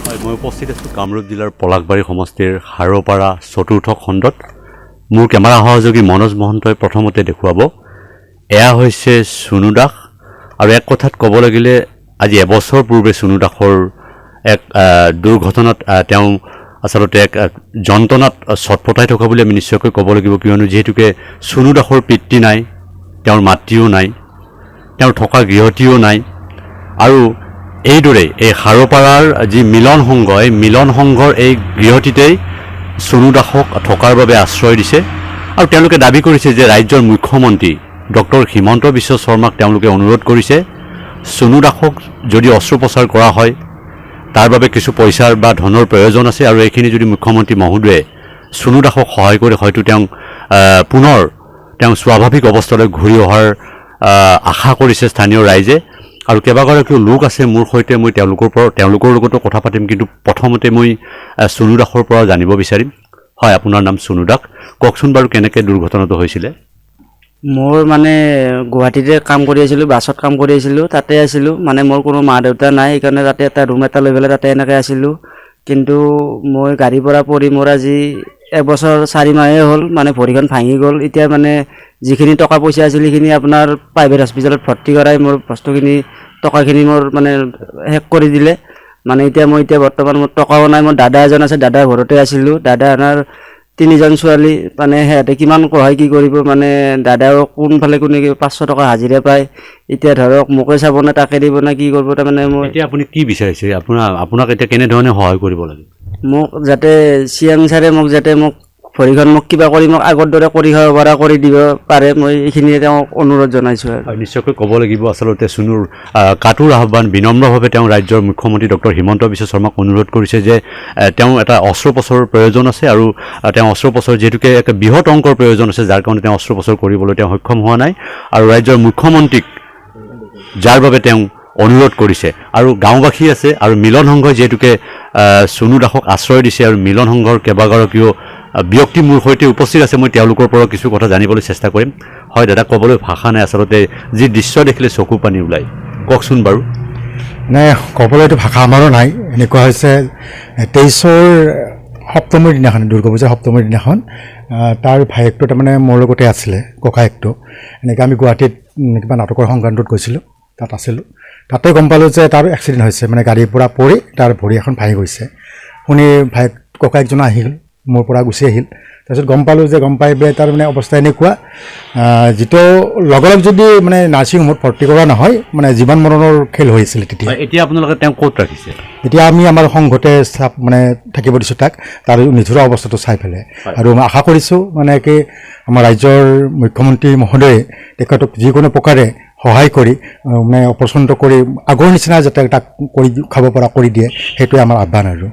হয়, মই উপস্থিত আছোঁ কামৰূপ জিলাৰ পলাশবাৰী সমষ্টিৰ হাৰপাৰা চতুৰ্থ খণ্ডত। মোৰ কেমেৰা সহযোগী মনোজ মহন্তই প্ৰথমতে দেখুৱাব। এয়া হৈছে চুনু দাস, আৰু এক কথাত ক'ব লাগিলে আজি এবছৰ পূৰ্বে চুনু দাসৰ এক দুৰ্ঘটনাত তেওঁ আচলতে এক যন্ত্ৰণাত ছটফটাই থকা বুলি আমি নিশ্চয়কৈ ক'ব লাগিব, কিয়নো যিহেতুকে চুনু দাসৰ পিতৃ নাই, তেওঁৰ মাতৃও নাই, তেওঁৰ থকা গৃহটিও নাই, আৰু এইদৰে এই হাৰপাৰাৰ যি মিলন সংঘ, এই মিলন সংঘৰ এই গৃহটিতেই চুনু দাসক থকাৰ বাবে আশ্ৰয় দিছে। আৰু তেওঁলোকে দাবী কৰিছে যে ৰাজ্যৰ মুখ্যমন্ত্ৰী ডক্টৰ হিমন্ত বিশ্ব শৰ্মাক তেওঁলোকে অনুৰোধ কৰিছে, চুনু দাসক যদি অস্ত্ৰোপচাৰ কৰা হয় তাৰ বাবে কিছু পইচাৰ বা ধনৰ প্ৰয়োজন আছে, আৰু এইখিনি যদি মুখ্যমন্ত্ৰী মহোদয়ে চুনু দাসক সহায় কৰি হয়তো পুনৰ স্বাভাৱিক অৱস্থালৈ ঘূৰি অহাৰ আশা কৰিছে স্থানীয় ৰাইজে। আৰু কেইবাগৰাকীও লোক আছে মোৰ সৈতে, মই তেওঁলোকৰ লগতো কথা পাতিম, কিন্তু প্ৰথমতে মই চুনু দাসৰ পৰা জানিব বিচাৰিম। হয়, আপোনাৰ নাম চুনু দাস, কওকচোন বাৰু কেনেকৈ দুৰ্ঘটনাটো হৈছিলে? মোৰ মানে গুৱাহাটীতে কাম কৰি আছিলোঁ, বাছত কাম কৰি আছিলোঁ, তাতে আছিলোঁ। মানে মোৰ কোনো মা দেউতা নাই, সেইকাৰণে তাতে এটা ৰুম এটা লৈ পেলাই তাতে এনেকৈ আছিলোঁ। কিন্তু মই গাড়ীৰ পৰা পৰি মোৰ আজি এবছৰ 4 মাহেই হ'ল, মানে ভৰিখন ভাঙি গ'ল। এতিয়া মানে যিখিনি টকা পইচা আছিল সেইখিনি আপোনাৰ প্ৰাইভেট হস্পিটেলত ভৰ্তি কৰাই মোৰ বস্তুখিনি টকাখিনি মোৰ মানে শেষ কৰি দিলে। মানে মই বৰ্তমান মোৰ টকাও নাই। মোৰ দাদা এজন আছে, দাদাৰ ঘৰতে আছিলোঁ। দাদা আনাৰ 3জন ছোৱালী, মানে সিহঁতে কিমান সহায় কি কৰিব, মানে দাদাও কোনফালে 500 টকা হাজিৰা পায়। এতিয়া ধৰক মোকে চাব নে তাকে দিব নে কি কৰিব, তাৰমানে মই এতিয়া আপুনি কি বিচাৰিছে? আপোনাক এতিয়া কেনেধৰণে সহায় কৰিব লাগে? মোক যাতে চিএম ছাৰে মোক ভৰিখন কিবা কৰি মোক আগৰ দৰে কৰি খাব পৰা কৰি দিব পাৰে, মই এইখিনিয়ে তেওঁক অনুৰোধ জনাইছোঁ। আৰু নিশ্চয়কৈ ক'ব লাগিব আচলতে চুনুৰ কাটুৰ আহ্বান, বিনম্ৰভাৱে তেওঁ ৰাজ্যৰ মুখ্যমন্ত্ৰী ডক্টৰ হিমন্ত বিশ্ব শৰ্মাক অনুৰোধ কৰিছে যে তেওঁ এটা অস্ত্ৰোপচাৰৰ প্ৰয়োজন আছে, আৰু তেওঁ অস্ত্ৰোপচাৰ যিহেতুকে এক বৃহৎ অংকৰ প্ৰয়োজন আছে, যাৰ কাৰণে তেওঁ অস্ত্ৰোপচাৰ কৰিবলৈ তেওঁ সক্ষম হোৱা নাই, আৰু ৰাজ্যৰ মুখ্যমন্ত্ৰীক যাৰ বাবে তেওঁ অনুৰোধ কৰিছে। আৰু গাঁওবাসী আছে, আৰু মিলন সংঘই যিহেতুকে চুনু দাসক আশ্ৰয় দিছে, আৰু মিলন সংঘৰ কেইবাগৰাকীও ব্যক্তি মোৰ সৈতে উপস্থিত আছে। মই তেওঁলোকৰ পৰা কিছু কথা জানিবলৈ চেষ্টা কৰিম। হয় দাদা, ক'বলৈ ভাষা নাই, আচলতে যি দৃশ্য দেখিলে চকু পানী ওলায়, কওকচোন বাৰু। নাই, ক'বলৈতো ভাষা আমাৰো নাই। এনেকুৱা হৈছে 23ৰ সপ্তমীৰ দিনাখন, দুৰ্গা পূজাৰ সপ্তমীৰ দিনাখন তাৰ ভায়েকটো তাৰমানে মোৰ লগতে আছিলে, ককায়েকটো। এনেকৈ আমি গুৱাহাটীত কিবা নাটকৰ সংক্ৰান্তত গৈছিলোঁ, তাত আছিলোঁ। তাতে গম পালোঁ যে তাৰ এক্সিডেণ্ট হৈছে, মানে গাড়ীৰ পৰা পৰি তাৰ ভৰি এখন ভাঙি গৈছে। শুনি ককায়েকজন আহিল, মোৰ পৰা গুচি আহিল। তাৰপিছত গম পালোঁ যে, গম পাই পেলাই তাৰ মানে অৱস্থা এনেকুৱা, যিটো লগালগ যদি মানে নাৰ্ছিং হোমত ভৰ্তি কৰা নহয়, মানে জীৱন মৰণৰ খেল হৈ আছিলে তেতিয়া। এতিয়া আপোনালোকে তেওঁক ক'ত ৰাখিছে? এতিয়া আমি আমাৰ সংঘতে মানে থাকিব দিছোঁ তাক, তাৰ নিথুৰা অৱস্থাটো চাই পেলাই। আৰু মই আশা কৰিছোঁ মানে কি আমাৰ ৰাজ্যৰ মুখ্যমন্ত্ৰী মহোদয়ে তেখেতক যিকোনো প্ৰকাৰে সহায় কৰি মানে অপাৰেশ্যনটো কৰি আগৰ নিচিনা যাতে তাক কৰি খাব পৰা কৰি দিয়ে, সেইটোৱে আমাৰ আহ্বান আৰু।